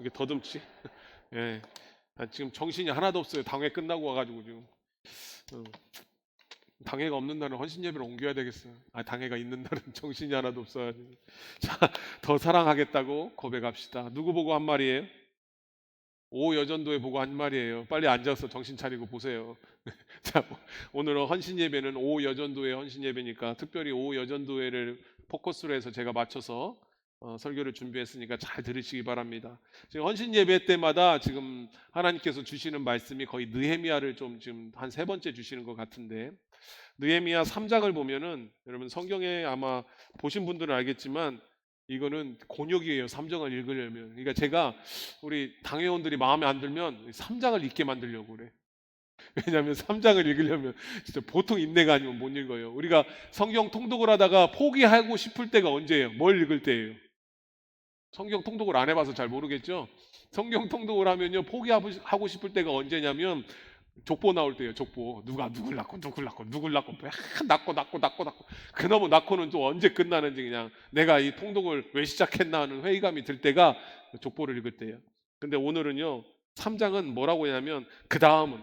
이게 더듬지? 예. 지금 정신이 하나도 없어요. 당회 끝나고 와가지고 지금. 어, 당회가 없는 날은 헌신 예배를 옮겨야 되겠어요. 당회가 있는 날은 정신이 하나도 없어가지고. 자, 더 사랑하겠다고 고백합시다. 누구 보고 한 말이에요? 오 여전도에 보고 한 말이에요. 빨리 앉아서 정신 차리고 보세요. 자, 오늘은 헌신 예배는 오 여전도의 헌신 예배니까 특별히 오 여전도회를 포커스로 해서 제가 맞춰서 설교를 준비했으니까 잘 들으시기 바랍니다. 지금 헌신 예배 때마다 지금 하나님께서 주시는 말씀이 거의 느헤미야를 좀 지금 한 세 번째 주시는 것 같은데, 느헤미야 3장을 보면은 여러분 성경에 아마 보신 분들은 알겠지만 이거는 곤욕이에요. 3장을 읽으려면. 그러니까 제가 우리 당회원들이 마음에 안 들면 3장을 읽게 만들려고 그래. 왜냐하면 3장을 읽으려면 진짜 보통 인내가 아니면 못 읽어요. 우리가 성경 통독을 하다가 포기하고 싶을 때가 언제예요? 뭘 읽을 때예요? 성경 통독을 안 해봐서 잘 모르겠죠? 성경 통독을 하면요 포기하고 싶을 때가 언제냐면 족보 나올 때예요. 족보. 누가 누굴 낳고 낳고 그놈의 낳고는 또 언제 끝나는지, 그냥 내가 이 통독을 왜 시작했나 하는 회의감이 들 때가 족보를 읽을 때예요. 근데 오늘은요 3장은 뭐라고 하냐면 그 다음은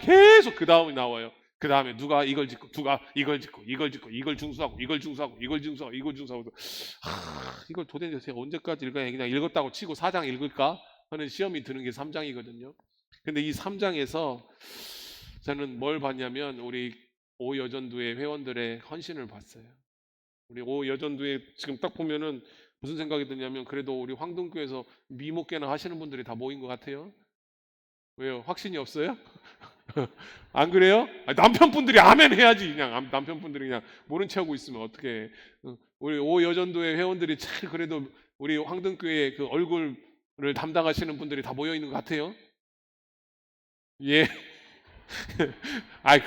계속 그 다음이 나와요. 그 다음에 누가 이걸 짓고 누가 이걸 짓고 이걸 중수하고 이걸 도대체 제가 언제까지 읽어야 그냥 읽었다고 치고 4장 읽을까 하는 시험이 드는 게 3장이거든요. 근데 이 3장에서 저는 뭘 봤냐면 우리 오여전도회 회원들의 헌신을 봤어요. 우리 오여전도회 지금 딱 보면은 무슨 생각이 드냐면 그래도 우리 황동교에서 미목회나 하시는 분들이 다 모인 것 같아요. 왜요? 확신이 없어요? 안 그래요? 남편분들이 아멘 해야지. 그냥 남편분들이 그냥 모른 체 하고 있으면 어떻게? 우리 오여전도회 회원들이 잘 그래도 우리 황등교회 그 얼굴을 담당하시는 분들이 다 모여 있는 것 같아요. 예.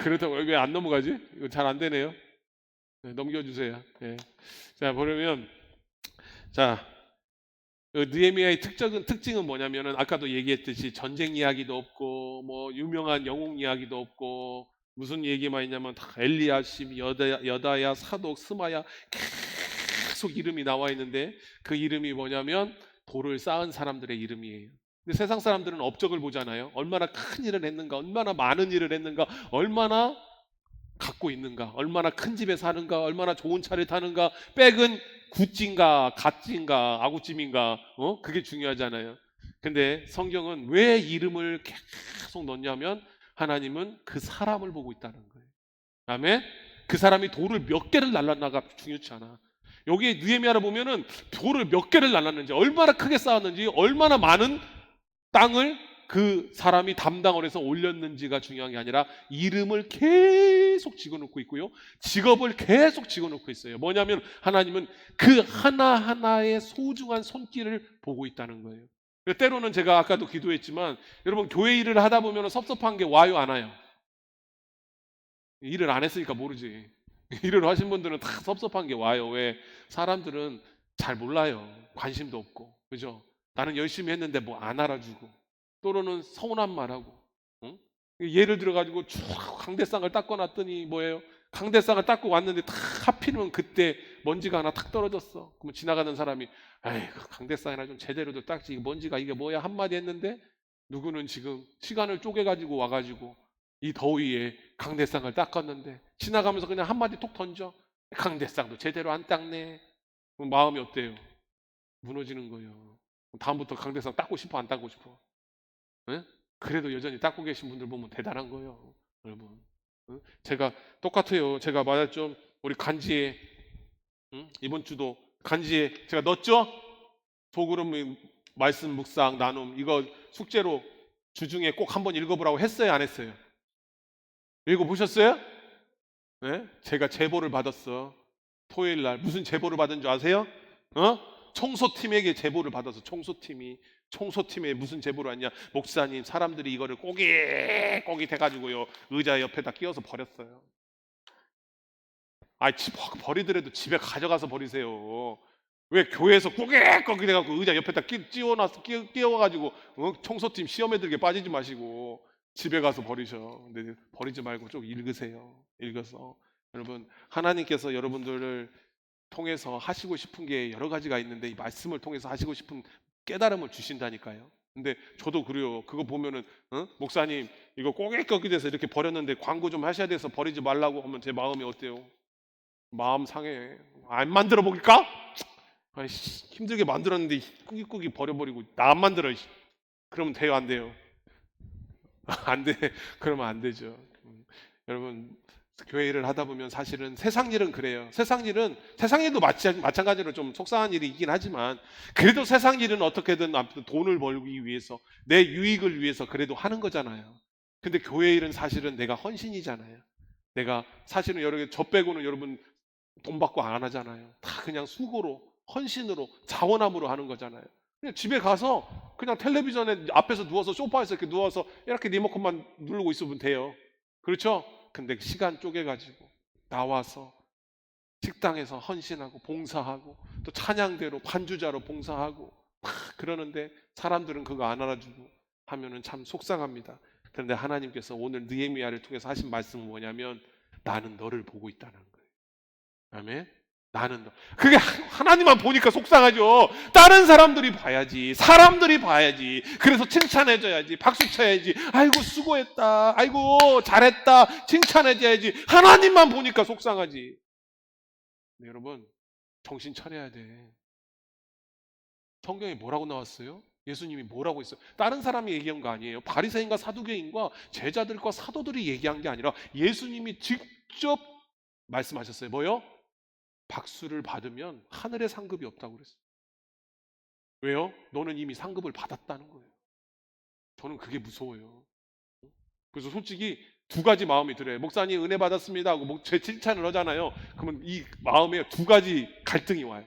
그렇다고 왜 안 넘어가지? 이거 잘 안 되네요. 네, 넘겨주세요. 예. 자, 그러면 자 느헤미야의 특징은 뭐냐면은 아까도 얘기했듯이 전쟁 이야기도 없고 뭐 유명한 영웅 이야기도 없고 무슨 얘기만 있냐면 다 엘리야십, 여다야, 사독, 스마야 계속 이름이 나와 있는데 그 이름이 뭐냐면 돌을 쌓은 사람들의 이름이에요. 근데 세상 사람들은 업적을 보잖아요. 얼마나 큰 일을 했는가, 얼마나 많은 일을 했는가, 얼마나 갖고 있는가, 얼마나 큰 집에 사는가, 얼마나 좋은 차를 타는가, 백은 구찌인가 갓찌인가 아구찜인가, 그게 중요하잖아요. 근데 성경은 왜 이름을 계속 넣냐면 하나님은 그 사람을 보고 있다는 거예요. 아멘. 그 사람이 돌을 몇 개를 날랐나가 중요치 않아. 여기 느헤미야를 보면은 돌을 몇 개를 날랐는지, 얼마나 크게 쌓았는지, 얼마나 많은 땅을 그 사람이 담당을 해서 올렸는지가 중요한 게 아니라 이름을 계속 집어넣고 있고요. 직업을 계속 집어넣고 있어요. 뭐냐면 하나님은 그 하나하나의 소중한 손길을 보고 있다는 거예요. 때로는 제가 아까도 기도했지만 여러분 교회 일을 하다 보면 섭섭한 게 와요, 안 와요? 일을 안 했으니까 모르지. 일을 하신 분들은 다 섭섭한 게 와요. 왜? 사람들은 잘 몰라요. 관심도 없고. 그죠? 나는 열심히 했는데 뭐 안 알아주고. 또는 서운한 말하고. 응? 예를 들어가지고 쭉 강대상을 닦아놨더니 뭐예요? 강대상을 닦고 왔는데 다 하필이면 그때 먼지가 하나 탁 떨어졌어. 그러면 지나가는 사람이 에이 강대상이나 좀 제대로도 닦지. 먼지가 이게 뭐야? 한마디 했는데 누구는 지금 시간을 쪼개가지고 와가지고 이 더위에 강대상을 닦았는데 지나가면서 그냥 한마디 톡 던져. 강대상도 제대로 안 닦네. 그럼 마음이 어때요? 무너지는 거예요. 다음부터 강대상 닦고 싶어, 안 닦고 싶어? 예? 그래도 여전히 닦고 계신 분들 보면 대단한 거예요, 여러분. 제가 똑같아요. 제가 말했죠. 우리 간지에 이번 주도 간지에 제가 넣었죠. 소그룹 말씀 묵상 나눔 이거 숙제로 주중에 꼭 한번 읽어보라고 했어요, 안 했어요? 읽어보셨어요? 네? 제가 제보를 받았어. 토요일 날 무슨 제보를 받은 줄 아세요? 청소팀에게 제보를 받아서 청소팀에 무슨 제보를 했냐? 목사님, 사람들이 이거를 꼬깃꼬깃 해가지고요 의자 옆에다 끼워서 버렸어요. 버리더라도 집에 가져가서 버리세요. 왜 교회에서 꼬깃꼬깃 해갖고 의자 옆에다 끼워가지고 청소팀 시험에 들게 빠지지 마시고 집에 가서 버리셔. 근데 버리지 말고 좀 읽으세요. 읽어서 여러분 하나님께서 여러분들을 통해서 하시고 싶은 게 여러 가지가 있는데 이 말씀을 통해서 하시고 싶은 깨달음을 주신다니까요. 근데 저도 그래요. 그거 보면은 목사님 이거 꼬깃꼬깃 돼서 이렇게 버렸는데 광고 좀 하셔야 돼서 버리지 말라고 하면 제 마음이 어때요? 마음 상해. 안 만들어 볼까? 아이씨, 힘들게 만들었는데 꾸깃꾸깃 버려버리고 나 안 만들어. 그러면 돼요, 안 돼요? 안 돼. 그러면 안 되죠. 여러분, 교회 일을 하다 보면 사실은 세상 일은 그래요. 세상 일도 마찬가지로 좀 속상한 일이 있긴 하지만 그래도 세상 일은 어떻게든 아무튼 돈을 벌기 위해서 내 유익을 위해서 그래도 하는 거잖아요. 근데 교회 일은 사실은 내가 헌신이잖아요. 내가 사실은 여러 개 저 빼고는 여러분 돈 받고 안 하잖아요. 다 그냥 수고로 헌신으로 자원함으로 하는 거잖아요. 그냥 집에 가서 그냥 텔레비전에 앞에서 누워서 소파에서 이렇게 누워서 이렇게 리모컨만 누르고 있으면 돼요. 그렇죠? 근데 시간 쪼개가지고 나와서 식당에서 헌신하고 봉사하고 또 찬양대로 반주자로 봉사하고 막 그러는데 사람들은 그거 안 알아주고 하면은 참 속상합니다. 그런데 하나님께서 오늘 느헤미야를 통해서 하신 말씀은 뭐냐면 나는 너를 보고 있다는 거예요. 아멘. 나는 너. 그게 하나님만 보니까 속상하죠. 다른 사람들이 봐야지. 사람들이 봐야지. 그래서 칭찬해줘야지. 박수 쳐야지. 아이고 수고했다. 아이고 잘했다. 칭찬해줘야지. 하나님만 보니까 속상하지. 네, 여러분 정신 차려야 돼. 성경에 뭐라고 나왔어요? 예수님이 뭐라고 했어요? 다른 사람이 얘기한 거 아니에요. 바리새인과 사두개인과 제자들과 사도들이 얘기한 게 아니라 예수님이 직접 말씀하셨어요. 뭐요? 박수를 받으면 하늘에 상급이 없다고 그랬어요. 왜요? 너는 이미 상급을 받았다는 거예요. 저는 그게 무서워요. 그래서 솔직히 두 가지 마음이 들어요. 목사님 은혜 받았습니다 하고 제 칭찬을 하잖아요. 그러면 이 마음에 두 가지 갈등이 와요.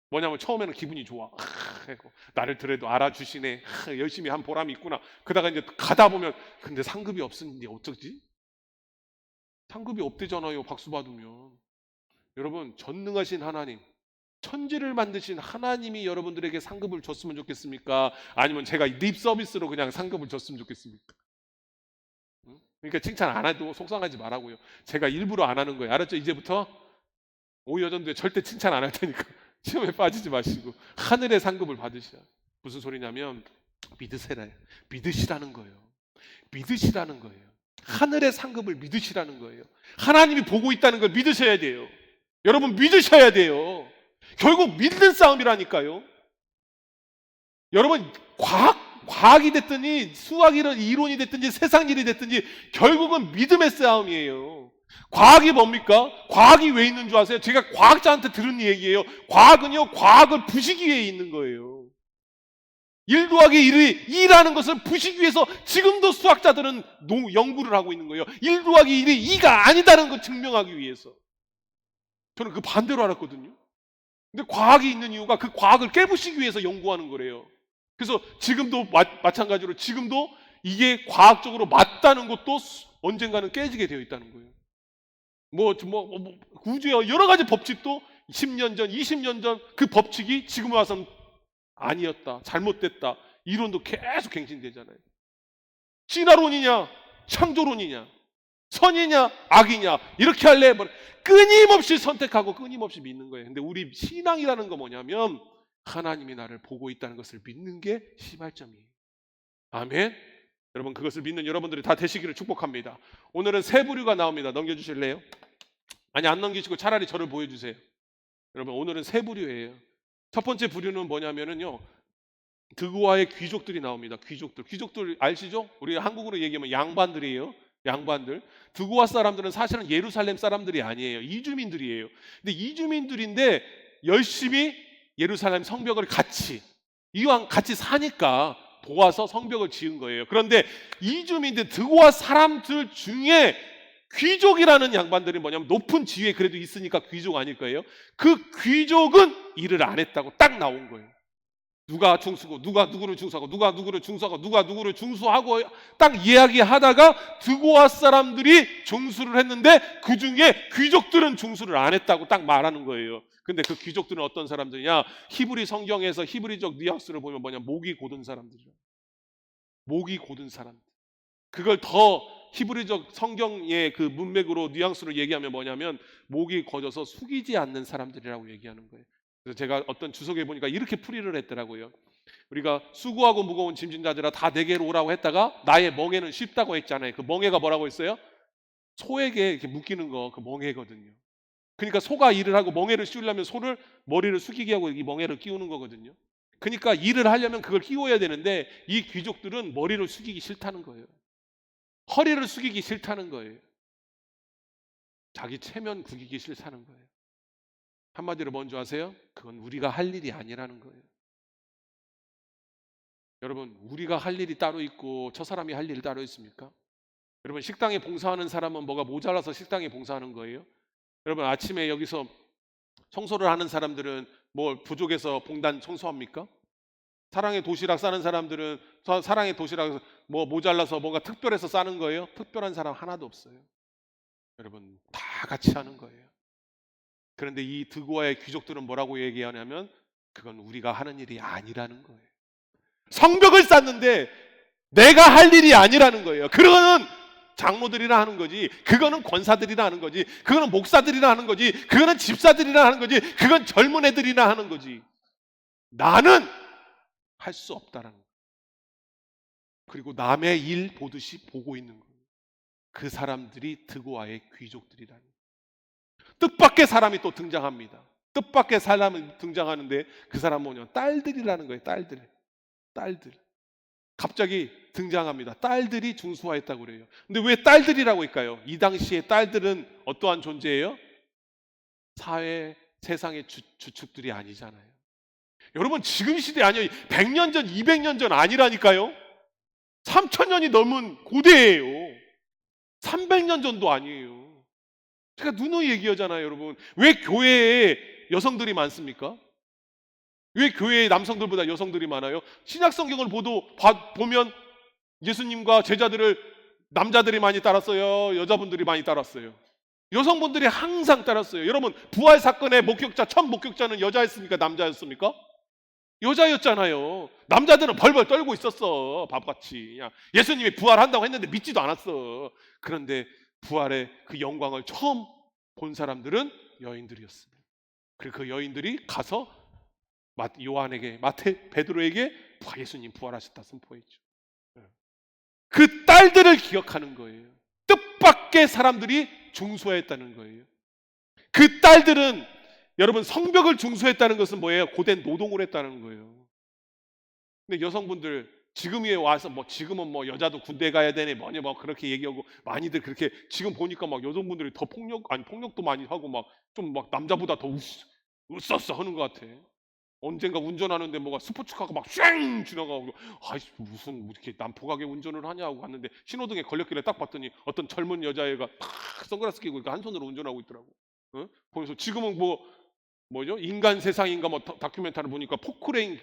뭐냐면 처음에는 기분이 좋아. 나를 들어도 알아주시네. 열심히 한 보람이 있구나. 그러다가 이제 가다 보면 근데 상급이 없으니 어쩌지? 상급이 없대잖아요. 박수 받으면. 여러분 전능하신 하나님 천지를 만드신 하나님이 여러분들에게 상급을 줬으면 좋겠습니까? 아니면 제가 립 서비스로 그냥 상급을 줬으면 좋겠습니까? 그러니까 칭찬 안 해도 속상하지 말라고요. 제가 일부러 안 하는 거예요. 알았죠? 이제부터 오여전도에 절대 칭찬 안 할 테니까 시험에 빠지지 마시고 하늘의 상급을 받으셔. 무슨 소리냐면 믿으시라는 거예요. 믿으시라는 거예요. 하늘의 상급을 믿으시라는 거예요. 하나님이 보고 있다는 걸 믿으셔야 돼요. 여러분 믿으셔야 돼요. 결국 믿는 싸움이라니까요. 여러분 과학이 됐든지 수학이 이론이 됐든지 세상 일이 됐든지 결국은 믿음의 싸움이에요. 과학이 뭡니까? 과학이 왜 있는 줄 아세요? 제가 과학자한테 들은 얘기예요. 과학은요 과학을 부시기 위해 있는 거예요. 1 더하기 1이 2라는 것을 부시기 위해서 지금도 수학자들은 연구를 하고 있는 거예요. 1 더하기 1이 2가 아니다는 걸 증명하기 위해서. 저는 그 반대로 알았거든요. 근데 과학이 있는 이유가 그 과학을 깨부시기 위해서 연구하는 거래요. 그래서 지금도 마찬가지로 지금도 이게 과학적으로 맞다는 것도 언젠가는 깨지게 되어 있다는 거예요. 우주의 여러 가지 법칙도 10년 전, 20년 전 그 법칙이 지금 와서는 아니었다, 잘못됐다 이론도 계속 갱신되잖아요. 진화론이냐, 창조론이냐, 선이냐, 악이냐 이렇게 할래 끊임없이 선택하고 끊임없이 믿는 거예요. 근데 우리 신앙이라는 거 뭐냐면 하나님이 나를 보고 있다는 것을 믿는 게 시발점이에요. 아멘. 여러분 그것을 믿는 여러분들이 다 되시기를 축복합니다. 오늘은 세 부류가 나옵니다. 넘겨주실래요? 아니 안 넘기시고 차라리 저를 보여주세요. 여러분 오늘은 세 부류예요. 첫 번째 부류는 뭐냐면은요 드고아의 귀족들이 나옵니다. 귀족들 아시죠? 우리 한국으로 얘기하면 양반들이에요. 양반들. 드고아 사람들은 사실은 예루살렘 사람들이 아니에요. 이주민들이에요. 근데 이주민들인데 열심히 예루살렘 성벽을 이왕 같이 사니까 도와서 성벽을 지은 거예요. 그런데 이주민들 드고아 사람들 중에 귀족이라는 양반들이 뭐냐면 높은 지위에 그래도 있으니까 귀족 아닐 거예요. 그 귀족은 일을 안 했다고 딱 나온 거예요. 누가 중수고 누가 누구를 중수하고 누가 누구를 중수하고 누가 누구를 중수하고 딱 이야기하다가 드고아 사람들이 중수를 했는데 그 중에 귀족들은 중수를 안 했다고 딱 말하는 거예요. 근데 그 귀족들은 어떤 사람들이냐? 히브리 성경에서 히브리적 뉘앙스를 보면 뭐냐? 목이 고든 사람들이죠. 목이 고든 사람들. 그걸 더 히브리적 성경의 그 문맥으로 뉘앙스로 얘기하면 뭐냐면 목이 꺼져서 숙이지 않는 사람들이라고 얘기하는 거예요. 그래서 제가 어떤 주석에 보니까 이렇게 풀이를 했더라고요. 우리가 수고하고 무거운 짐진 자들아 다 내게로 오라고 했다가 나의 멍에는 쉽다고 했잖아요. 그 멍에가 뭐라고 했어요? 소에게 이렇게 묶이는 거, 그 멍에거든요. 그러니까 소가 일을 하고 멍에를 씌우려면 소를 머리를 숙이게 하고 이 멍에를 끼우는 거거든요. 그러니까 일을 하려면 그걸 끼워야 되는데 이 귀족들은 머리를 숙이기 싫다는 거예요. 허리를 숙이기 싫다는 거예요. 자기 체면 구기기 싫다는 거예요. 한마디로 뭔지 아세요? 그건 우리가 할 일이 아니라는 거예요. 여러분, 우리가 할 일이 따로 있고 저 사람이 할 일이 따로 있습니까? 여러분, 식당에 봉사하는 사람은 뭐가 모자라서 식당에 봉사하는 거예요? 여러분, 아침에 여기서 청소를 하는 사람들은 뭐 부족해서 봉단 청소합니까? 사랑의 도시락 싸는 사람들은 사랑의 도시락 뭐 모자라서 뭔가 특별해서 싸는 거예요? 특별한 사람 하나도 없어요. 여러분, 다 같이 하는 거예요. 그런데 이 드고아의 귀족들은 뭐라고 얘기하냐면 그건 우리가 하는 일이 아니라는 거예요. 성벽을 쌓는데 내가 할 일이 아니라는 거예요. 그거는 장로들이라 하는 거지, 그거는 권사들이라 하는 거지, 그거는 목사들이라 하는 거지, 그거는 집사들이라 하는 거지, 그건 젊은 애들이라 하는 거지. 나는 할 수 없다라는 거예요. 그리고 남의 일 보듯이 보고 있는 거예요. 그 사람들이 드고아의 귀족들이라는 거예요. 뜻밖의 사람이 또 등장합니다. 뜻밖의 사람이 등장하는데 그 사람 뭐냐? 딸들이라는 거예요. 딸들. 갑자기 등장합니다. 딸들이 중수화했다고 그래요. 근데 왜 딸들이라고 할까요? 이 당시에 딸들은 어떠한 존재예요? 사회, 세상의 주축들이 아니잖아요. 여러분, 지금 시대 아니에요. 100년 전, 200년 전 아니라니까요. 3000년이 넘은 고대예요. 300년 전도 아니에요. 제가 누누이 얘기하잖아요, 여러분. 왜 교회에 여성들이 많습니까? 왜 교회에 남성들보다 여성들이 많아요? 신약 성경을 보면 예수님과 제자들을 남자들이 많이 따랐어요? 여자분들이 많이 따랐어요? 여성분들이 항상 따랐어요. 여러분, 부활 사건의 첫 목격자는 여자였습니까? 남자였습니까? 여자였잖아요. 남자들은 벌벌 떨고 있었어. 밥같이. 예수님이 부활한다고 했는데 믿지도 않았어. 그런데 부활의 그 영광을 처음 본 사람들은 여인들이었습니다. 그리고 그 여인들이 가서 베드로에게 예수님 부활하셨다 선포했죠. 그 딸들을 기억하는 거예요. 뜻밖의 사람들이 중수했다는 거예요. 그 딸들은 여러분 성벽을 중수했다는 것은 뭐예요? 고된 노동을 했다는 거예요. 근데 여성분들 지금에 와서 지금은 여자도 군대 가야 되네 뭐냐 그렇게 얘기하고 많이들 그렇게 지금 보니까 여성분들이 더 폭력도 많이 하고 좀 남자보다 더 웃었어 하는 것 같아. 언젠가 운전하는데 스포츠카가 쉥 지나가고 무슨 이렇게 난폭하게 운전을 하냐고 갔는데 신호등에 걸렸길래 딱 봤더니 어떤 젊은 여자애가 탁 선글라스 끼고 한 손으로 운전하고 있더라고. 어? 보면서 지금은 뭐죠? 인간 세상인가 다큐멘터리 보니까 포크레인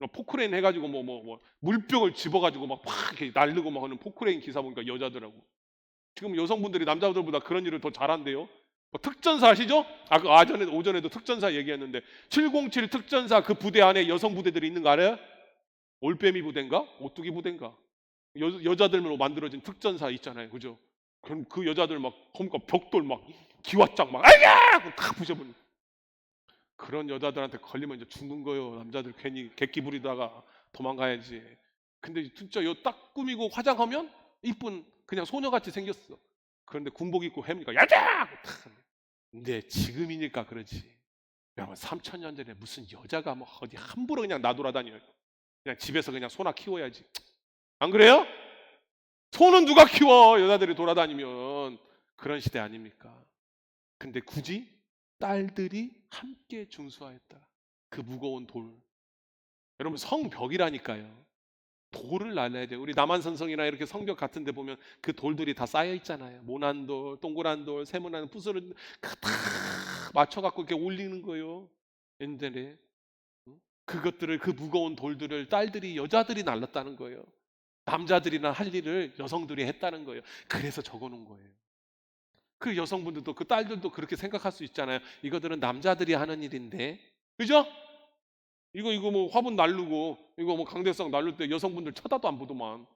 해가지고 물병을 집어가지고 막 이렇게 날르고 하는 포크레인 기사 보니까 여자더라고. 지금 여성분들이 남자들보다 그런 일을 더 잘한대요. 특전사 아시죠? 오전에도 특전사 얘기했는데 707 특전사 그 부대 안에 여성 부대들이 있는 거 알아요? 올빼미 부대인가? 오뚜기 부대인가? 여자들로 만들어진 특전사 있잖아요, 그죠? 그럼 그 여자들 그러니까 벽돌 기왓장 아이야! 다 부셔버리고 그런 여자들한테 걸리면 이제 죽는 거예요. 남자들 괜히 객기 부리다가 도망가야지. 근데 진짜 딱 꾸미고 화장하면 이쁜 그냥 소녀같이 생겼어. 그런데 군복 입고 해보니까 야자! 근데 지금이니까 그러지. 여러분 3000년 전에 무슨 여자가 어디 함부로 그냥 나돌아다녀요. 그냥 집에서 그냥 소나 키워야지. 안 그래요? 소는 누가 키워? 여자들이 돌아다니면. 그런 시대 아닙니까? 근데 굳이 딸들이 함께 중수하였다. 그 무거운 돌. 여러분 성벽이라니까요. 돌을 날려야 돼요. 우리 남한산성이나 이렇게 성벽 같은 데 보면 그 돌들이 다 쌓여 있잖아요. 모난돌, 동그란 돌, 세모난 부스를 다 맞춰갖고 이렇게 올리는 거예요. 옛날에. 그것들을 그 무거운 돌들을 여자들이 날랐다는 거예요. 남자들이나 할 일을 여성들이 했다는 거예요. 그래서 적어놓은 거예요. 그 여성분들도 그 딸들도 그렇게 생각할 수 있잖아요. 이거들은 남자들이 하는 일인데, 그죠? 이거 화분 날르고 이거 강대상 날릴 때 여성분들 쳐다도 안 보더만.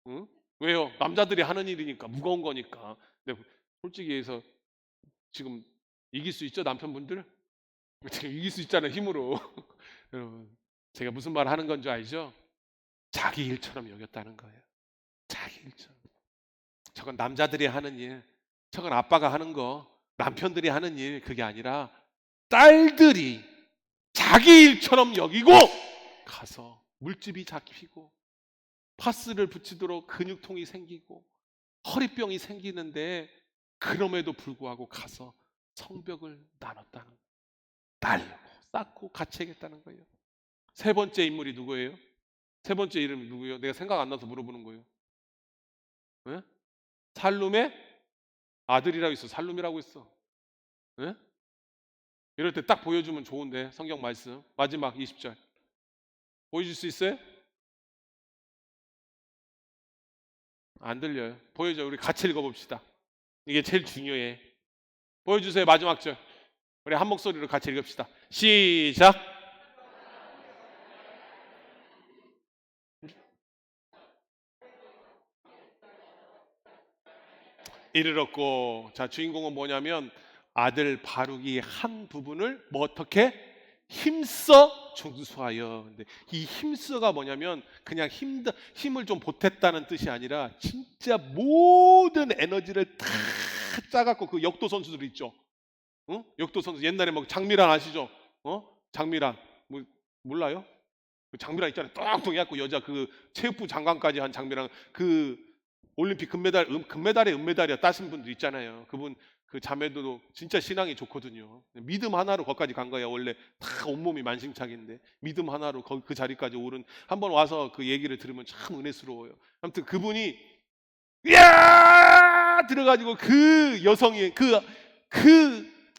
응? 왜요? 남자들이 하는 일이니까, 무거운 거니까. 근데 솔직히 해서 지금 이길 수 있죠, 남편분들? 지금 이길 수 있잖아요, 힘으로. 여러분, 제가 무슨 말 하는 건지 알죠? 자기 일처럼 여겼다는 거예요. 자기 일처럼. 저건 남자들이 하는 일, 저건 아빠가 하는 거, 남편들이 하는 일, 그게 아니라 딸들이 자기 일처럼 여기고 가서 물집이 잡히고 파스를 붙이도록 근육통이 생기고 허리병이 생기는데 그럼에도 불구하고 가서 성벽을 나눴다는 거예요. 날고 쌓고 같이 하겠다는 거예요. 세 번째 인물이 누구예요? 세 번째 이름이 누구예요? 내가 생각 안 나서 물어보는 거예요. 네? 살룸의 아들이라고 있어. 살룸이라고 있어. 네? 이럴 때 딱 보여주면 좋은데 성경 말씀 마지막 20절 보여줄 수 있어요? 안 들려요. 보여줘. 우리 같이 읽어봅시다. 이게 제일 중요해. 보여주세요. 마지막 절. 우리 한 목소리로 같이 읽읍시다. 시작. 이르렀고, 자, 주인공은 뭐냐면 아들 바룩이 한 부분을 뭐 어떻게 힘써 준수하여. 근데 이 힘써가 뭐냐면 그냥 힘을 좀 보탰다는 뜻이 아니라 진짜 모든 에너지를 다 짜갖고, 그 역도 선수들 있죠. 어? 역도 선수 옛날에 뭐 장미란 아시죠? 장미란 뭐 몰라요? 그 장미란 있잖아요. 뚱뚱 해갖고 여자 그 체육부 장관까지 한 장미란, 그 올림픽 금메달에 은메달이야 따신 분들 있잖아요. 그분 그 자매도 진짜 신앙이 좋거든요. 믿음 하나로 거기까지 간 거야. 원래 다 온몸이 만신창인데 믿음 하나로 그 자리까지 오른, 한번 와서 그 얘기를 들으면 참 은혜스러워요. 아무튼 그분이 야 들어가지고 그 여성이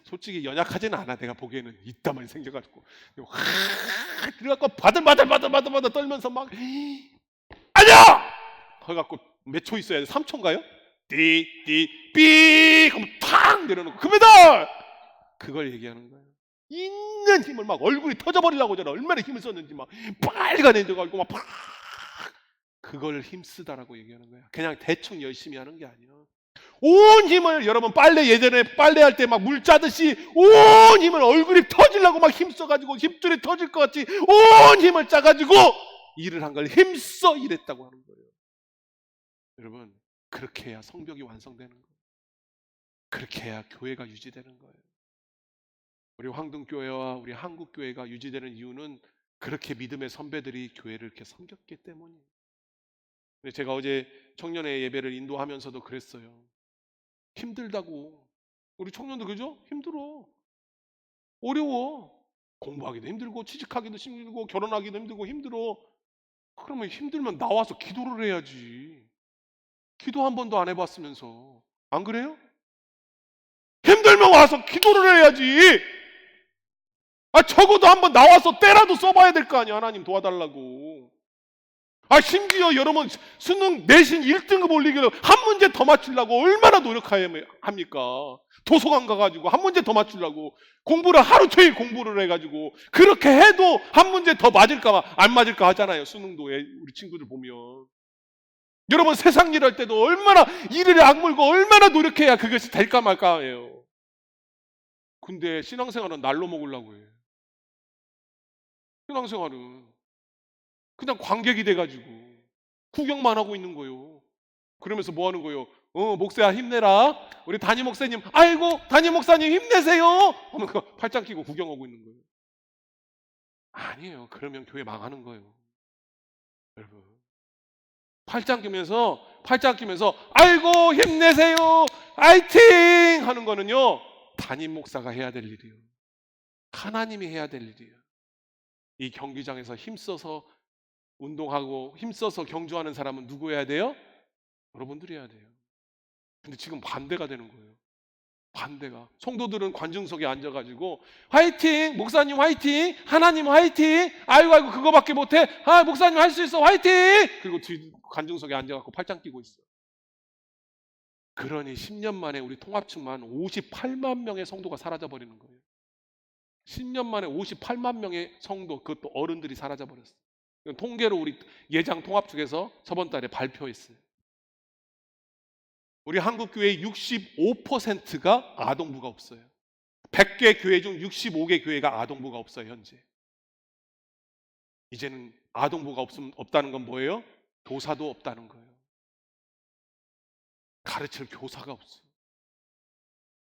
솔직히 연약하지는 않아. 내가 보기에는 이따만 생겨가지고 확 들어가고 바들바들 떨면서 막 아니야! 해갖고 몇 초 있어야 돼? 3초인가요? 삐 그럼 탁 내려놓고 금메달! 그걸 얘기하는 거예요. 있는 힘을 막 얼굴이 터져버리려고 저는 얼마나 힘을 썼는지 막 빨간해져가지고 막 팍! 그걸 힘쓰다라고 얘기하는 거야. 그냥 대충 열심히 하는 게 아니야. 온 힘을, 여러분 예전에 빨래할 때 막 물 짜듯이 온 힘을, 얼굴이 터지려고 막 힘써가지고 힘줄이 터질 것 같이 온 힘을 짜가지고 일을 한 걸 힘써 일했다고 하는 거예요. 여러분, 그렇게 해야 성벽이 완성되는 거예요. 그렇게 해야 교회가 유지되는 거예요. 우리 황등교회와 우리 한국교회가 유지되는 이유는 그렇게 믿음의 선배들이 교회를 이렇게 섬겼기 때문이에요. 근데 제가 어제 청년의 예배를 인도하면서도 그랬어요. 힘들다고. 우리 청년들 그죠? 힘들어. 어려워. 공부하기도 힘들고 취직하기도 힘들고 결혼하기도 힘들고 힘들어. 그러면 힘들면 나와서 기도를 해야지. 기도 한 번도 안 해봤으면서. 안 그래요? 힘들면 와서 기도를 해야지. 적어도 한번 나와서 때라도 써봐야 될 거 아니야. 하나님 도와달라고. 심지어 여러분 수능 내신 1등급 올리기로 한 문제 더 맞추려고 얼마나 노력합니까? 도서관 가가지고 한 문제 더 맞추려고 공부를 하루 종일 공부를 해가지고, 그렇게 해도 한 문제 더 맞을까 안 맞을까 하잖아요. 수능도 우리 친구들 보면. 여러분 세상 일 할 때도 얼마나 이를 악물고 얼마나 노력해야 그것이 될까 말까 해요. 근데 신앙생활은 날로 먹으려고 해. 신앙생활은 그냥 관객이 돼가지고 구경만 하고 있는 거예요. 그러면서 뭐 하는 거예요? 목사야 힘내라. 우리 담임 목사님, 아이고 담임 목사님 힘내세요 하면 팔짱 끼고 구경하고 있는 거예요. 아니에요. 그러면 교회 망하는 거예요. 여러분 팔짱 끼면서 아이고 힘내세요 화이팅 하는 거는요, 담임 목사가 해야 될 일이에요. 하나님이 해야 될 일이에요. 이 경기장에서 힘써서 운동하고 힘써서 경주하는 사람은 누구 해야 돼요? 여러분들이 해야 돼요. 근데 지금 반대가 되는 거예요. 반대가. 성도들은 관중석에 앉아가지고 화이팅! 목사님 화이팅! 하나님 화이팅! 아이고 그거밖에 못해! 목사님 할 수 있어 화이팅! 그리고 뒤 관중석에 앉아갖고 팔짱 끼고 있어요. 그러니 10년 만에 우리 통합층만 58만 명의 성도가 사라져버리는 거예요. 10년 만에 58만 명의 성도, 그것도 어른들이 사라져버렸어요. 통계로 우리 예장 통합 측에서 저번 달에 발표했어요. 우리 한국교회의 65%가 아동부가 없어요. 100개 교회 중 65개 교회가 아동부가 없어요. 현재. 이제는 아동부가 없다는 건 뭐예요? 교사도 없다는 거예요. 가르칠 교사가 없어.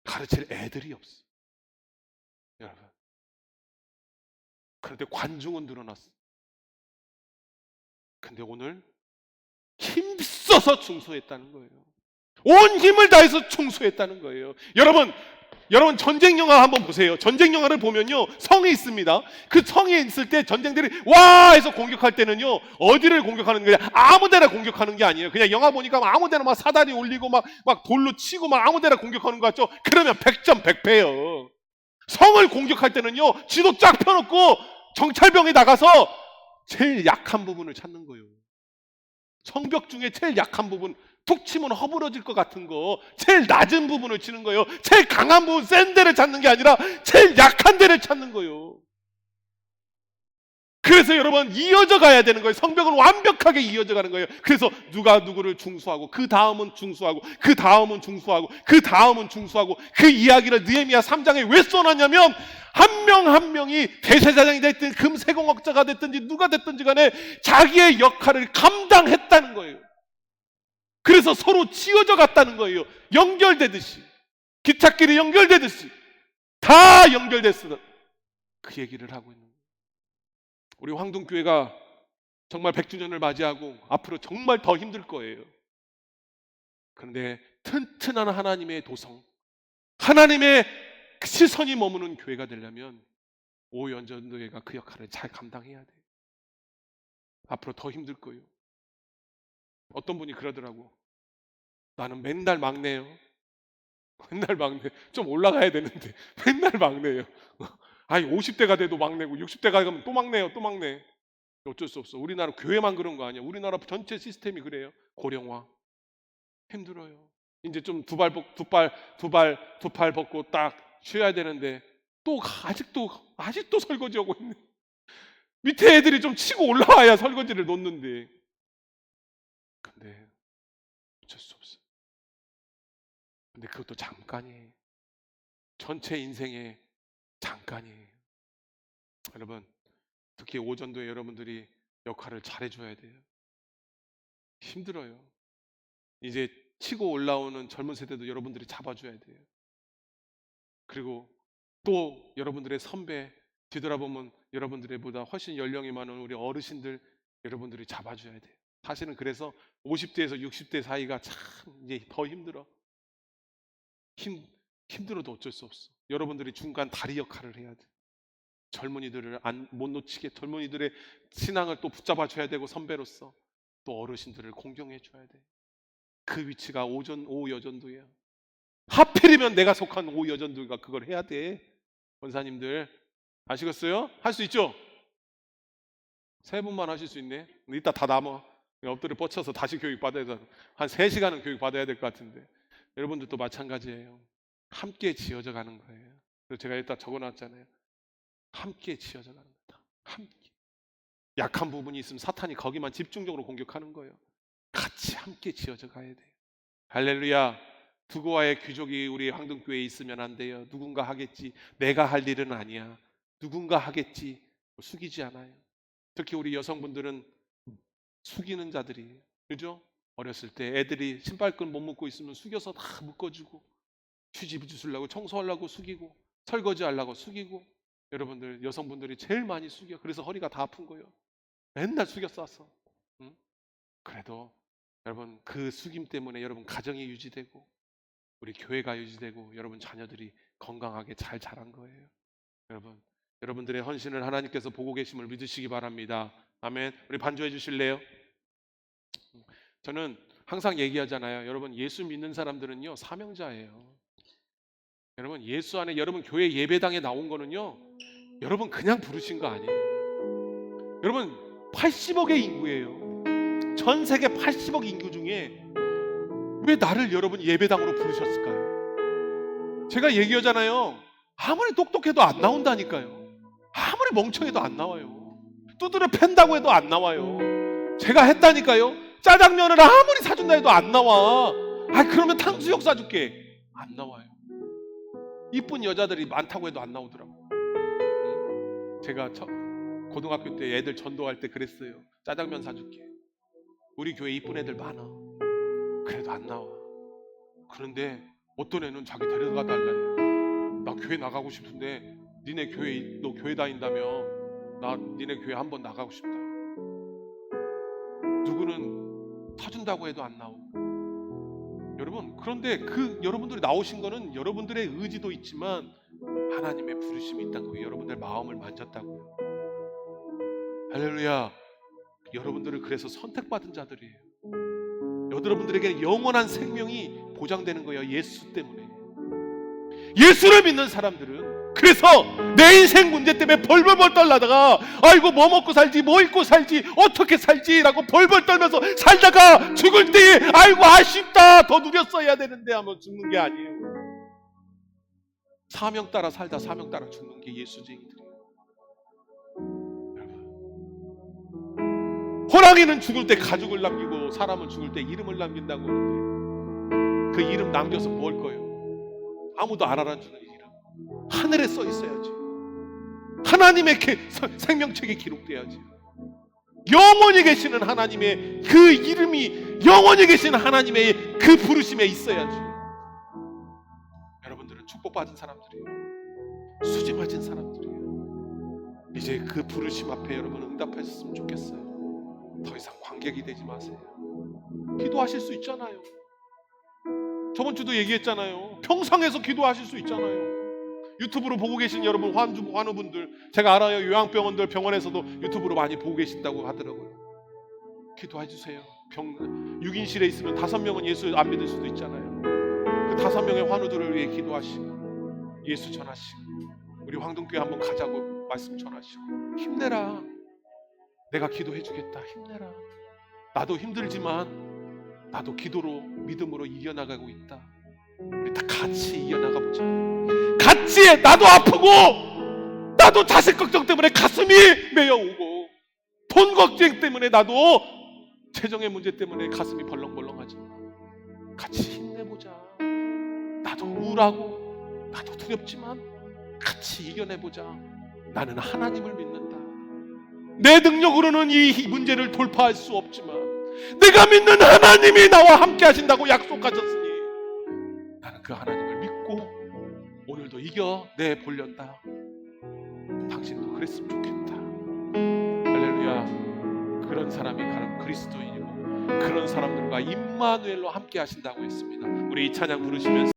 가르칠 애들이 없어. 여러분. 그런데 관중은 늘어났어. 근데 오늘 힘써서 충소했다는 거예요. 온 힘을 다해서 충소했다는 거예요. 여러분 전쟁 영화 한번 보세요. 전쟁 영화를 보면요, 성이 있습니다. 그 성에 있을 때 전쟁들이 와 해서 공격할 때는요, 어디를 공격하는 거냐? 아무데나 공격하는 게 아니에요. 그냥 영화 보니까 아무데나 막 사다리 올리고 막 돌로 치고 막 아무데나 공격하는 거 같죠? 그러면 100점 100패예요. 성을 공격할 때는요, 지도 쫙 펴놓고 정찰병이 나가서 제일 약한 부분을 찾는 거예요. 성벽 중에 제일 약한 부분, 툭 치면 허물어질 것 같은 거, 제일 낮은 부분을 치는 거예요. 제일 강한 부분, 센 데를 찾는 게 아니라 제일 약한 데를 찾는 거예요. 그래서 여러분, 이어져 가야 되는 거예요. 성벽은 완벽하게 이어져 가는 거예요. 그래서 누가 누구를 중수하고, 그 다음은 중수하고, 그 다음은 중수하고, 그 다음은 중수하고, 그 이야기를 느헤미야 3장에 왜 써놨냐면, 한 명 한 명이 대제사장이 됐든 금세공업자가 됐든지 누가 됐든지 간에 자기의 역할을 감당했다는 거예요. 그래서 서로 지어져 갔다는 거예요. 연결되듯이, 기찻길이 연결되듯이 다 연결됐어. 그 얘기를 하고 있는 거예요. 우리 황동교회가 정말 100주년을 맞이하고 앞으로 정말 더 힘들 거예요. 그런데 튼튼한 하나님의 도성, 하나님의 시선이 머무는 교회가 되려면 오연전도회가 그 역할을 잘 감당해야 돼요. 앞으로 더 힘들 거예요. 어떤 분이 그러더라고. 나는 맨날 막내요. 맨날 막내. 좀 올라가야 되는데 맨날 막내예요. 아니 50대가 돼도 막내고 60대가 되면 또 막내요. 또 막내. 어쩔 수 없어. 우리나라 교회만 그런 거 아니야. 우리나라 전체 시스템이 그래요. 고령화. 힘들어요. 이제 좀 두 팔 벗고 딱 쉬어야 되는데 또 아직도 설거지하고 있네. 밑에 애들이 좀 치고 올라와야 설거지를 놓는데. 근데 어쩔 수 없어. 근데 그것도 잠깐이에요. 전체 인생의 잠깐이에요. 여러분, 특히 오전도에 여러분들이 역할을 잘해줘야 돼요. 힘들어요. 이제 치고 올라오는 젊은 세대도 여러분들이 잡아줘야 돼요. 그리고 또 여러분들의 선배, 뒤돌아보면 여러분들의 보다 훨씬 연령이 많은 우리 어르신들 여러분들이 잡아줘야 돼요. 사실은 그래서 50대에서 60대 사이가 참 이제 더 힘들어. 힘들어도 어쩔 수 없어. 여러분들이 중간 다리 역할을 해야 돼. 젊은이들을 못 놓치게, 젊은이들의 신앙을 또 붙잡아 줘야 되고, 선배로서 또 어르신들을 공경해 줘야 돼. 그 위치가 오후 여전도예요. 하필이면 내가 속한 오후 여전도가 그걸 해야 돼. 권사님들 아시겠어요? 할 수 있죠? 3분만 하실 수 있네. 이따 다 남아. 엎드려 뻗쳐서 다시 교육 받아야 돼. 한 3시간은 교육 받아야 될 것 같은데. 여러분들도 마찬가지예요. 함께 지어져 가는 거예요. 그래서 제가 일단 적어놨잖아요. 함께 지어져 가는 거다. 함께. 약한 부분이 있으면 사탄이 거기만 집중적으로 공격하는 거예요. 같이 함께 지어져 가야 돼요. 할렐루야. 두고와의 귀족이 우리 황동교회에 있으면 안 돼요. 누군가 하겠지. 내가 할 일은 아니야. 누군가 하겠지. 숙이지 않아요. 특히 우리 여성분들은 숙이는 자들이에요. 그죠? 어렸을 때 애들이 신발끈 못 묶고 있으면 숙여서 다 묶어주고, 휴지 주우려고 청소하려고 숙이고, 설거지하려고 숙이고. 여러분들 여성분들이 제일 많이 숙여. 그래서 허리가 다 아픈 거예요. 맨날 숙였었어. 응? 그래도 여러분 그 숙임 때문에 여러분 가정이 유지되고, 우리 교회가 유지되고, 여러분 자녀들이 건강하게 잘 자란 거예요. 여러분들의 헌신을 하나님께서 보고 계심을 믿으시기 바랍니다. 아멘. 우리 반주해 주실래요? 저는 항상 얘기하잖아요. 여러분 예수 믿는 사람들은요 사명자예요. 여러분 예수 안에, 여러분 교회 예배당에 나온 거는요, 여러분 그냥 부르신 거 아니에요. 여러분 80억의 인구예요. 전 세계 80억 인구 중에 왜 나를 여러분 예배당으로 부르셨을까요? 제가 얘기하잖아요. 아무리 똑똑해도 안 나온다니까요. 아무리 멍청해도 안 나와요. 두드려 팬다고 해도 안 나와요. 제가 했다니까요. 짜장면을 아무리 사준다 해도 안 나와. 그러면 탕수육 사줄게. 안 나와요. 이쁜 여자들이 많다고 해도 안 나오더라고. 제가 고등학교 때 애들 전도할 때 그랬어요. 짜장면 사줄게. 우리 교회 이쁜 애들 많아. 그래도 안 나와. 그런데 어떤 애는 자기 데려가 달라요. 나 교회 나가고 싶은데 니네 교회, 너 교회 다닌다며 나 니네 교회 한번 나가고 싶다. 누구는 타준다고 해도 안 나오고. 여러분, 그런데 여러분들이 나오신 거는 여러분들의 의지도 있지만 하나님의 부르심이 있다는 거예요. 여러분들 마음을 만졌다고요. 할렐루야. 여러분들을 그래서 선택받은 자들이에요. 여러분들에게 영원한 생명이 보장되는 거예요. 예수 때문에. 예수를 믿는 사람들은 그래서 내 인생 문제 때문에 벌벌벌 떨다가 아이고 뭐 먹고 살지, 뭐 입고 살지, 어떻게 살지 라고 벌벌 떨면서 살다가 죽을 때에 아이고 아쉽다, 더 누렸어야 되는데 하면 죽는 게 아니에요. 사명 따라 살다 사명 따라 죽는 게 예수쟁이들이에요. 호랑이는 죽을 때 가죽을 남기고 사람은 죽을 때 이름을 남긴다고 하는데 그 이름 남겨서 뭘 거예요? 아무도 안 알아주는 이름. 하늘에 써 있어야지. 하나님의 생명책에 기록돼야지. 영원히 계시는 하나님의 그 이름이, 영원히 계시는 하나님의 그 부르심에 있어야지. 여러분들은 축복받은 사람들이에요. 수지 맞은 사람들이에요. 이제 그 부르심 앞에 여러분 응답하셨으면 좋겠어요. 더 이상 관객이 되지 마세요. 기도하실 수 있잖아요. 저번 주도 얘기했잖아요. 평상에서 기도하실 수 있잖아요. 유튜브로 보고 계신 여러분, 환우분들, 제가 알아요. 요양병원들 병원에서도 유튜브로 많이 보고 계신다고 하더라고요. 기도해 주세요. 6인실에 있으면 5명은 예수 안 믿을 수도 있잖아요. 그 5명의 환우들을 위해 기도하시고 예수 전하시고 우리 황동교회 한번 가자고 말씀 전하시고 힘내라. 내가 기도해 주겠다. 힘내라. 나도 힘들지만 나도 기도로 믿음으로 이겨나가고 있다. 우리 다 같이 이겨나가보자. 같이. 나도 아프고 나도 자식 걱정 때문에 가슴이 메어오고 돈 걱정 때문에 나도 재정의 문제 때문에 가슴이 벌렁벌렁하지만 같이 힘내보자. 나도 우울하고 나도 두렵지만 같이 이겨내보자. 나는 하나님을 믿는다. 내 능력으로는 이 문제를 돌파할 수 없지만 내가 믿는 하나님이 나와 함께 하신다고 약속하셨으니 나는 그 하나님을 믿고 오늘도 이겨내보련다. 당신도 그랬으면 좋겠다. 할렐루야. 그런 사람이 바로 그리스도인이고 그런 사람들과 임마누엘로 함께 하신다고 했습니다. 우리 이 찬양 부르시면서